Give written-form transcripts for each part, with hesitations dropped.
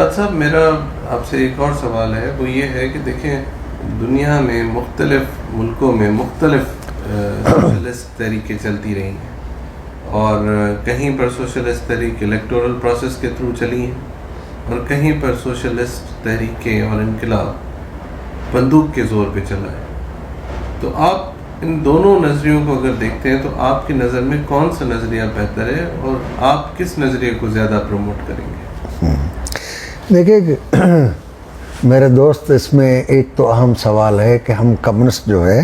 شاد صاحب میرا آپ سے ایک اور سوال ہے، وہ یہ ہے کہ دیکھیں دنیا میں مختلف ملکوں میں مختلف سوشلسٹ تحریکیں چلتی رہی ہیں، اور کہیں پر سوشلسٹ تحریک الیکٹورل پروسیس کے تھرو چلی ہیں، اور کہیں پر سوشلسٹ تحریکیں اور انقلاب بندوق کے زور پہ چلا ہے. تو آپ ان دونوں نظریوں کو اگر دیکھتے ہیں تو آپ کی نظر میں کون سا نظریہ بہتر ہے اور آپ کس نظریے کو زیادہ پروموٹ کریں گے؟ دیکھیے میرے دوست، اس میں ایک تو اہم سوال ہے کہ ہم کمیونسٹ جو ہے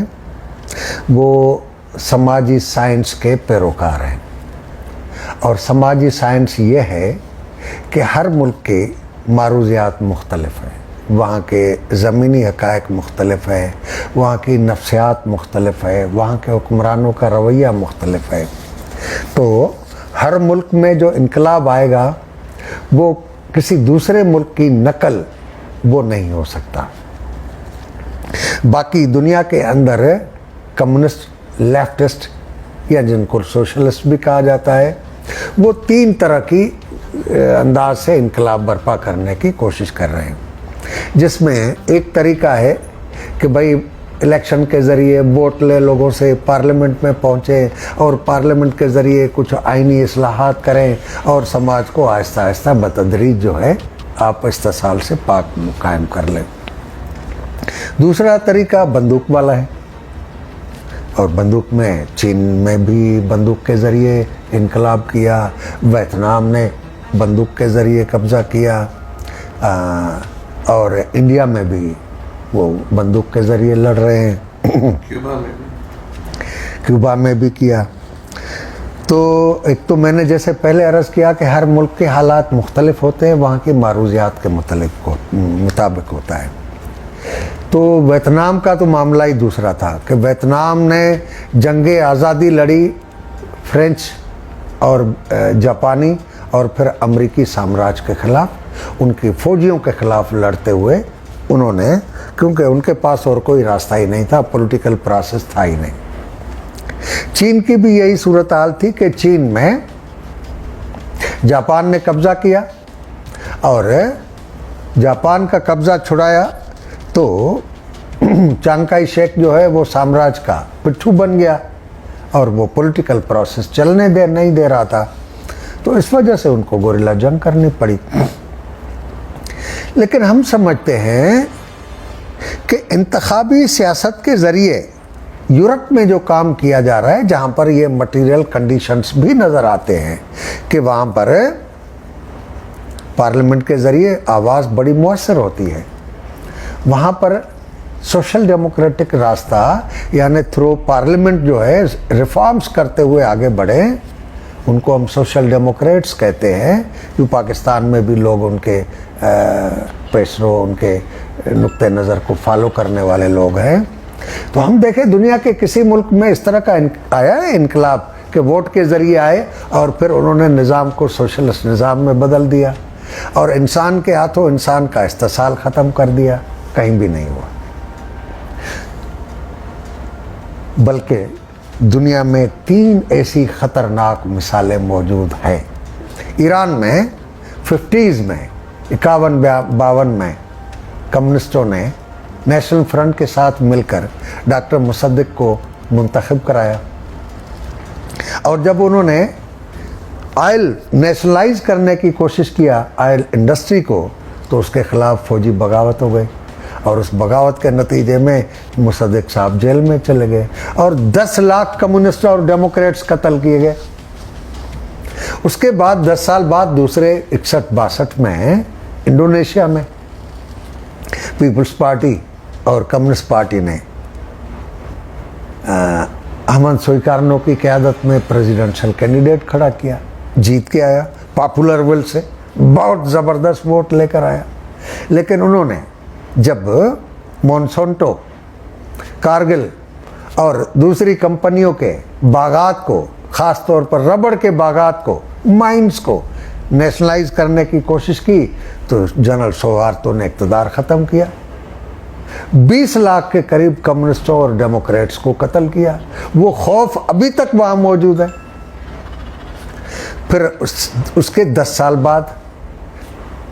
وہ سماجی سائنس کے پیروکار ہیں، اور سماجی سائنس یہ ہے کہ ہر ملک کے معروضیات مختلف ہیں، وہاں کے زمینی حقائق مختلف ہے، وہاں کی نفسیات مختلف ہے، وہاں کے حکمرانوں کا رویہ مختلف ہے. تو ہر ملک میں جو انقلاب آئے گا وہ کسی دوسرے ملک کی نقل وہ نہیں ہو سکتا. باقی دنیا کے اندر کمیونسٹ، لیفٹسٹ یا جن کو سوشلسٹ بھی کہا جاتا ہے، وہ 3 طرح کی انداز سے انقلاب برپا کرنے کی کوشش کر رہے ہیں، جس میں ایک طریقہ ہے کہ بھائی الیکشن کے ذریعے ووٹ لے لوگوں سے، پارلیمنٹ میں پہنچیں اور پارلیمنٹ کے ذریعے کچھ آئینی اصلاحات کریں اور سماج کو آہستہ آہستہ بتدریج جو ہے آپ استحصال سے پاک قائم کر لیں. دوسرا طریقہ بندوق والا ہے، اور بندوق میں چین میں بھی بندوق کے ذریعے انقلاب کیا، ویتنام نے بندوق کے ذریعے قبضہ کیا، اور انڈیا میں بھی وہ بندوق کے ذریعے لڑ رہے ہیں، کیوبا میں بھی کیا. تو ایک تو میں نے جیسے پہلے عرض کیا کہ ہر ملک کے حالات مختلف ہوتے ہیں، وہاں کی معروضیات کے مطابق ہوتا ہے. تو ویتنام کا تو معاملہ ہی دوسرا تھا کہ ویتنام نے جنگ آزادی لڑی فرینچ اور جاپانی اور پھر امریکی سامراج کے خلاف، ان کی فوجیوں کے خلاف لڑتے ہوئے انہوں نے، کیونکہ ان کے پاس اور کوئی راستہ ہی نہیں تھا، پولیٹیکل پروسیس تھا ہی نہیں. چین کی بھی یہی صورتحال تھی کہ چین میں جاپان نے قبضہ کیا، اور جاپان کا قبضہ چھڑایا تو چانگکائی شیک جو ہے وہ سامراج کا پٹھو بن گیا، اور وہ پولیٹیکل پروسیس چلنے نہیں دے رہا تھا. تو اس وجہ سے ان کو گوریلا جنگ کرنی پڑی. لیکن ہم سمجھتے ہیں کہ انتخابی سیاست کے ذریعے یورپ میں جو کام کیا جا رہا ہے، جہاں پر یہ مٹیریل کنڈیشنز بھی نظر آتے ہیں کہ وہاں پر پارلیمنٹ کے ذریعے آواز بڑی مؤثر ہوتی ہے، وہاں پر سوشل ڈیموکریٹک راستہ یعنی تھرو پارلیمنٹ جو ہے ریفارمز کرتے ہوئے آگے بڑھے، ان کو ہم سوشل ڈیموکریٹس کہتے ہیں. جو پاکستان میں بھی لوگ ان کے پیشرو، ان کے نقطہ نظر کو فالو کرنے والے لوگ ہیں. تو ہم دیکھیں دنیا کے کسی ملک میں اس طرح کا آیا ہے انقلاب کہ ووٹ کے ذریعے آئے اور پھر انہوں نے نظام کو سوشلسٹ نظام میں بدل دیا اور انسان کے ہاتھوں انسان کا استحصال ختم کر دیا؟ کہیں بھی نہیں ہوا. بلکہ دنیا میں 3 ایسی خطرناک مثالیں موجود ہیں. ایران میں 50s میں 51-52 میں کمیونسٹوں نے نیشنل فرنٹ کے ساتھ مل کر ڈاکٹر مصدق کو منتخب کرایا، اور جب انہوں نے آئل نیشنلائز کرنے کی کوشش کیا آئل انڈسٹری کو، تو اس کے خلاف فوجی بغاوت ہو گئی، اور اس بغاوت کے نتیجے میں مصدق صاحب جیل میں چلے گئے اور 10 لاکھ کمیونسٹ اور ڈیموکریٹس قتل کیے گئے. اس کے بعد 10 سال بعد دوسرے 61-62 میں انڈونیشیا میں پیپلز پارٹی اور کمیونسٹ پارٹی نے احمد سویکارنو کی قیادت میں پریزیڈنشل کینڈیڈیٹ کھڑا کیا، جیت کے آیا پاپولر ول سے، بہت زبردست ووٹ لے کر آیا. لیکن انہوں نے جب مونسانٹو، کارگل اور دوسری کمپنیوں کے باغات کو، خاص طور پر ربڑ کے باغات کو، مائنز کو نیشنلائز کرنے کی کوشش کی، تو جنرل سوہارتو نے اقتدار ختم کیا، 20 لاکھ کے قریب کمیونسٹوں اور ڈیموکریٹس کو قتل کیا. وہ خوف ابھی تک وہاں موجود ہے. پھر اس کے 10 سال بعد